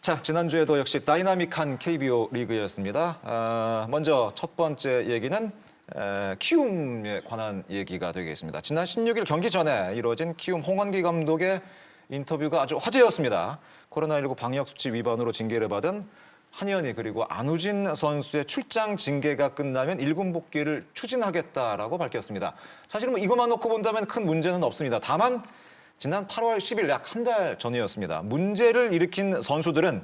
자, 지난주에도 역시 다이나믹한 KBO 리그였습니다. 먼저 첫 번째 얘기는 키움에 관한 얘기가 되겠습니다. 지난 16일 경기 전에 이루어진 키움 홍원기 감독의 인터뷰가 아주 화제였습니다. 코로나19 방역수칙 위반으로 징계를 받은 한현희 그리고 안우진 선수의 출장 징계가 끝나면 1군 복귀를 추진하겠다라고 밝혔습니다. 사실은 이것만 놓고 본다면 큰 문제는 없습니다. 다만 지난 8월 10일 약 한 달 전이었습니다. 문제를 일으킨 선수들은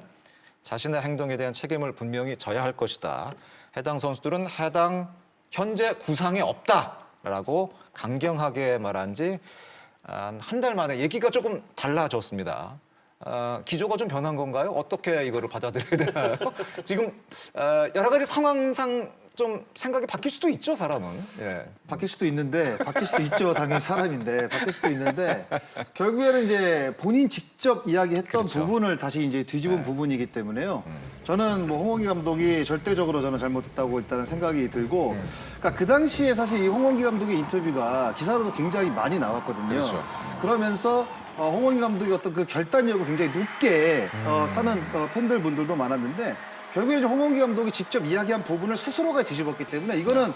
자신의 행동에 대한 책임을 분명히 져야 할 것이다. 해당 선수들은 현재 구상에 없다라고 강경하게 말한 지 한 달 만에 얘기가 조금 달라졌습니다. 기조가 좀 변한 건가요? 어떻게 이거를 받아들여야 되나요? 지금 여러 가지 상황상 좀 생각이 바뀔 수도 있죠, 사람은. 예. 바뀔 수도 있죠. 당연히 사람인데 바뀔 수도 있는데 결국에는 이제 본인 직접 이야기했던 그렇죠. 부분을 다시 이제 뒤집은 네. 부분이기 때문에요. 저는 뭐 홍원기 감독이 절대적으로 저는 잘못했다고 일단은 생각이 들고, 그러니까 그 당시에 사실 이 홍원기 감독의 인터뷰가 기사로도 굉장히 많이 나왔거든요. 그렇죠. 그러면서 홍원기 감독의 어떤 그 결단력을 굉장히 높게 사는 팬들 분들도 많았는데. 결국에 이제 홍원기 감독이 직접 이야기한 부분을 스스로가 뒤집었기 때문에 이거는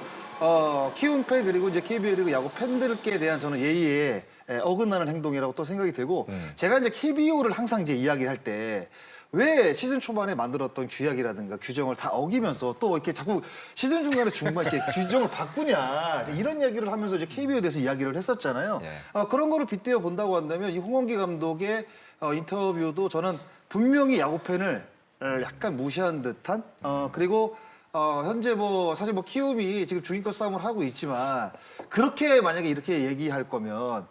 키움 팬 그리고 이제 KBO 리그 야구 팬들께 대한 저는 예의에 어긋나는 행동이라고 또 생각이 되고, 제가 이제 KBO를 항상 이제 이야기할 때 왜 시즌 초반에 만들었던 규약이라든가 규정을 다 어기면서 또 이렇게 자꾸 시즌 중반에 이렇게 규정을 바꾸냐 이런 얘기를 하면서 이제 KBO에 대해서 이야기를 했었잖아요. 예. 그런 거를 빗대어 본다고 한다면 이 홍원기 감독의 인터뷰도 저는 분명히 야구 팬을 약간 무시한 듯한 그리고 현재 뭐 사실 뭐 키움이 지금 중위권 싸움을 하고 있지만 그렇게 만약에 이렇게 얘기할 거면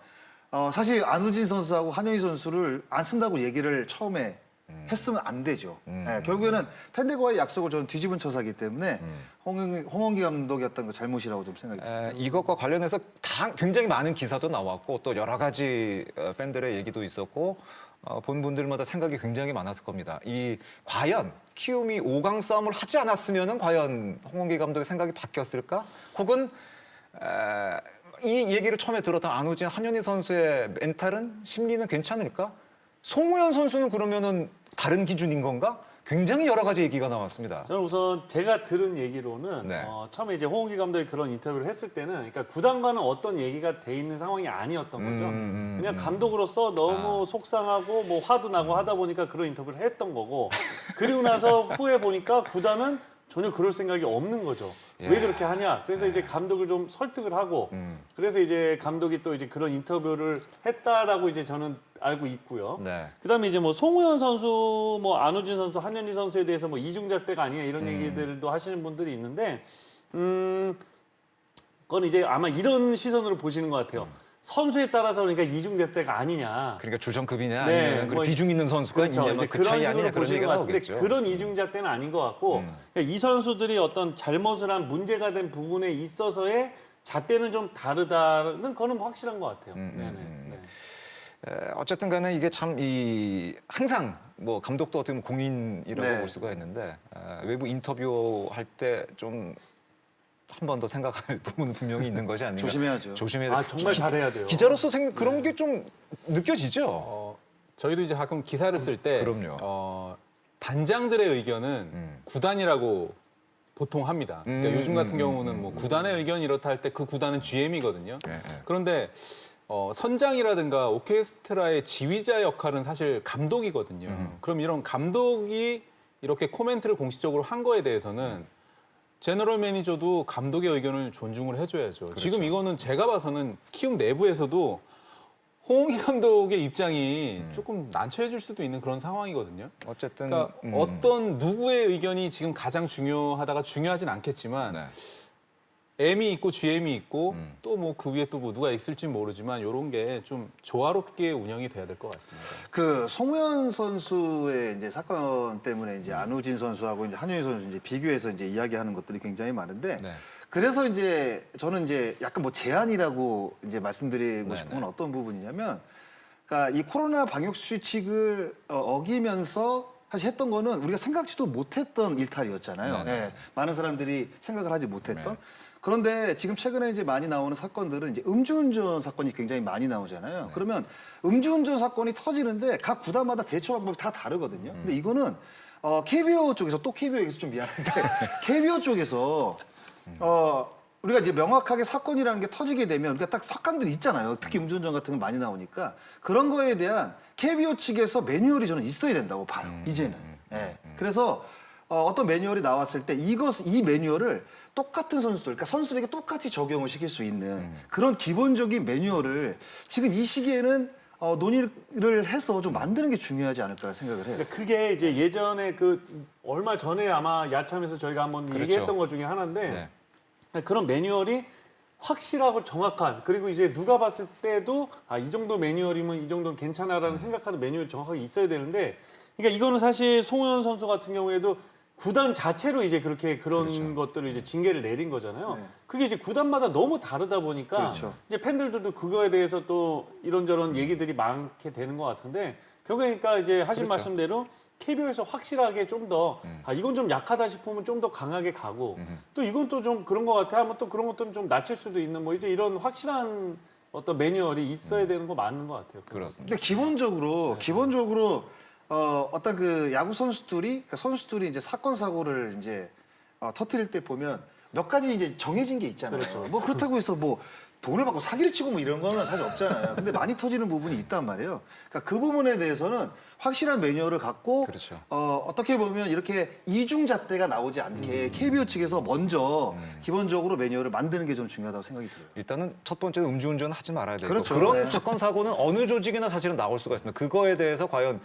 사실 안우진 선수하고 한현희 선수를 안 쓴다고 얘기를 처음에 했으면 안 되죠. 결국에는 팬들과의 약속을 저는 뒤집은 처사기 때문에 홍원기 감독의 어떤 그 잘못이라고 좀 생각이 듭니다. 이것과 관련해서 굉장히 많은 기사도 나왔고 또 여러 가지 팬들의 얘기도 있었고 본 분들마다 생각이 굉장히 많았을 겁니다. 과연 키움이 5강 싸움을 하지 않았으면은 과연 홍원기 감독의 생각이 바뀌었을까? 혹은 이 얘기를 처음에 들었던 안우진, 한현희 선수의 멘탈은 심리는 괜찮을까? 송우현 선수는 그러면은 다른 기준인 건가? 굉장히 여러 가지 얘기가 나왔습니다. 저는 우선 제가 들은 얘기로는 네. 처음에 이제 홍원기 감독이 그런 인터뷰를 했을 때는 그러니까 구단과는 어떤 얘기가 돼 있는 상황이 아니었던 거죠. 그냥 감독으로서 너무 속상하고 뭐 화도 나고 하다 보니까 그런 인터뷰를 했던 거고, 그리고 나서 후에 보니까 구단은 전혀 그럴 생각이 없는 거죠. 왜 그렇게 하냐? 그래서 이제 감독을 좀 설득을 하고, 그래서 이제 감독이 또 이제 그런 인터뷰를 했다라고 이제 저는 알고 있고요. 네. 그다음에 이제 뭐 송우현 선수, 뭐 안우진 선수, 한현희 선수에 대해서 뭐 이중잣대가 아니냐 이런 얘기들도 하시는 분들이 있는데, 그건 이제 아마 이런 시선으로 보시는 것 같아요. 선수에 따라서 그러니까 이중잣대가 아니냐. 그러니까 주전급이냐 네, 아니면 뭐 비중 있는 선수가 그렇죠. 있냐 이제 그 차이 아니냐 그런 보시는 얘기가 것 같은데 나오겠죠. 그런 이중잣대는 아닌 것 같고, 그러니까 이 선수들이 어떤 잘못을 한 문제가 된 부분에 있어서의 잣대는 좀 다르다는 거는 확실한 것 같아요. 네네. 네. 어쨌든 간에 이게 참 항상 뭐 감독도 어떻게 보면 공인이라고 네. 볼 수가 있는데 외부 인터뷰 할 때 좀 한 번 더 생각할 부분은 분명히 있는 것이 아닌가. 조심해야죠. 조심해야 아 정말 잘해야 돼요. 기자로서 그런 게 좀 느껴지죠. 저희도 이제 가끔 기사를 쓸 때 그럼요. 단장들의 의견은 구단이라고 보통 합니다. 그러니까 요즘 같은 경우는 뭐 구단의 의견이 이렇다 할 때 그 구단은 GM이거든요. 네. 그런데 선장이라든가 오케스트라의 지휘자 역할은 사실 감독이거든요. 그럼 이런 감독이 이렇게 코멘트를 공식적으로 한 거에 대해서는 제너럴 매니저도 감독의 의견을 존중을 해줘야죠. 그렇죠. 지금 이거는 제가 봐서는 키움 내부에서도 홍원기 감독의 입장이 조금 난처해질 수도 있는 그런 상황이거든요. 어쨌든 그러니까 어떤 누구의 의견이 지금 가장 중요하다가 중요하진 않겠지만 네. M이 있고 GM이 있고 또 뭐 그 위에 또 뭐 누가 있을지 모르지만 이런 게 좀 조화롭게 운영이 돼야 될 것 같습니다. 그 송우현 선수의 이제 사건 때문에 이제 안우진 선수하고 이제 한현희 선수 이제 비교해서 이제 이야기하는 것들이 굉장히 많은데, 네. 그래서 이제 저는 이제 약간 뭐 제안이라고 이제 말씀드리고 네, 싶은 네. 건 어떤 부분이냐면, 그러니까 이 코로나 방역 수칙을 어기면서 사실 했던 거는 우리가 생각지도 못했던 일탈이었잖아요. 네, 네. 예, 많은 사람들이 생각을 하지 못했던. 네. 그런데 지금 최근에 이제 많이 나오는 사건들은 이제 음주운전 사건이 굉장히 많이 나오잖아요. 네. 그러면 음주운전 사건이 터지는데 각 구단마다 대처 방법이 다 다르거든요. 근데 이거는 KBO 쪽에서 또 KBO 얘기해서 좀 미안한데 KBO 쪽에서 우리가 이제 명확하게 사건이라는 게 터지게 되면 우리가 딱 사건들이 있잖아요. 특히 음주운전 같은 거 많이 나오니까 그런 거에 대한 KBO 측에서 매뉴얼이 저는 있어야 된다고 봐요. 이제는. 예. 그래서 어떤 매뉴얼이 나왔을 때 이 매뉴얼을 똑같은 선수들, 그러니까 선수들에게 똑같이 적용을 시킬 수 있는 그런 기본적인 매뉴얼을 지금 이 시기에는 논의를 해서 좀 만드는 게 중요하지 않을까 생각을 해요. 그러니까 그게 이제 예전에 얼마 전에 아마 야참에서 저희가 한번 그렇죠. 얘기했던 것 중에 하나인데 네. 그런 매뉴얼이 확실하고 정확한 그리고 이제 누가 봤을 때도 이 정도 매뉴얼이면 이 정도는 괜찮아라는 생각하는 매뉴얼이 정확하게 있어야 되는데 그러니까 이거는 사실 송우현 선수 같은 경우에도 구단 자체로 이제 그런 그렇죠. 것들을 이제 징계를 내린 거잖아요. 네. 그게 이제 구단마다 너무 다르다 보니까 그렇죠. 이제 팬들도 그거에 대해서 또 이런저런 얘기들이 많게 되는 것 같은데 그러니까 이제 하신 그렇죠. 말씀대로 KBO에서 확실하게 좀 더 이건 좀 약하다 싶으면 좀 더 강하게 가고 또 이건 또 좀 그런 것 같아 하면 또 그런 것들은 좀 낮출 수도 있는 뭐 이제 이런 확실한 어떤 매뉴얼이 있어야 되는 거 맞는 것 같아요. 그렇습니다. 근데 기본적으로 어떤 그 야구 선수들이 이제 사건 사고를 이제 터뜨릴 때 보면 몇 가지 이제 정해진 게 있잖아요. 뭐 그렇다고 해서 뭐 돈을 받고 사기를 치고 뭐 이런 거는 사실 없잖아요. 근데 많이 터지는 부분이 있단 말이에요. 그러니까 그 부분에 대해서는 확실한 매뉴얼을 갖고 그렇죠. 어떻게 보면 이렇게 이중잣대가 나오지 않게 KBO 측에서 먼저 기본적으로 매뉴얼을 만드는 게 좀 중요하다고 생각이 들어요. 일단은 첫 번째는 음주운전 하지 말아야 되고 그렇죠. 그런 네. 사건 사고는 어느 조직이나 사실은 나올 수가 있습니다. 그거에 대해서 과연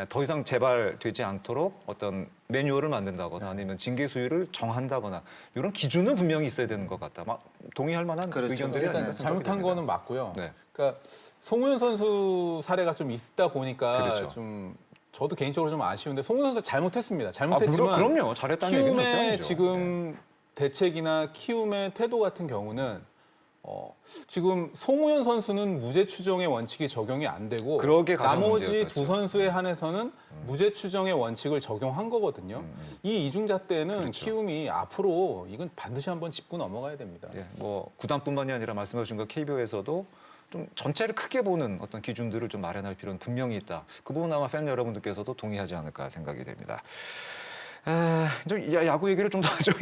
더 이상 재발되지 않도록 어떤 매뉴얼을 만든다거나 아니면 징계 수위를 정한다거나 이런 기준은 분명히 있어야 되는 것 같다. 막 동의할 만한 그렇죠. 의견들이 일단 아닌가 생각이 잘못한 됩니다. 거는 맞고요. 네. 그러니까 송우현 선수 사례가 좀 있다 보니까 그렇죠. 좀 저도 개인적으로 좀 아쉬운데 송우현 선수 잘못했습니다. 아, 잘못했지만 그럼요. 잘했다는 얘기는 절대 키움의 아니죠. 지금 대책이나 키움의 태도 같은 경우는 지금 송우현 선수는 무죄 추정의 원칙이 적용이 안 되고 그러게 가장 나머지 문제였었죠. 두 선수에 한해서는 무죄 추정의 원칙을 적용한 거거든요. 이 이중잣대는 그렇죠. 키움이 앞으로 이건 반드시 한번 짚고 넘어가야 됩니다. 예, 뭐 구단뿐만이 아니라 말씀하신 것 KBO에서도 좀 전체를 크게 보는 어떤 기준들을 좀 마련할 필요는 분명히 있다. 그 부분 아마 팬 여러분들께서도 동의하지 않을까 생각이 됩니다. 좀 야구 얘기를 좀 더 좀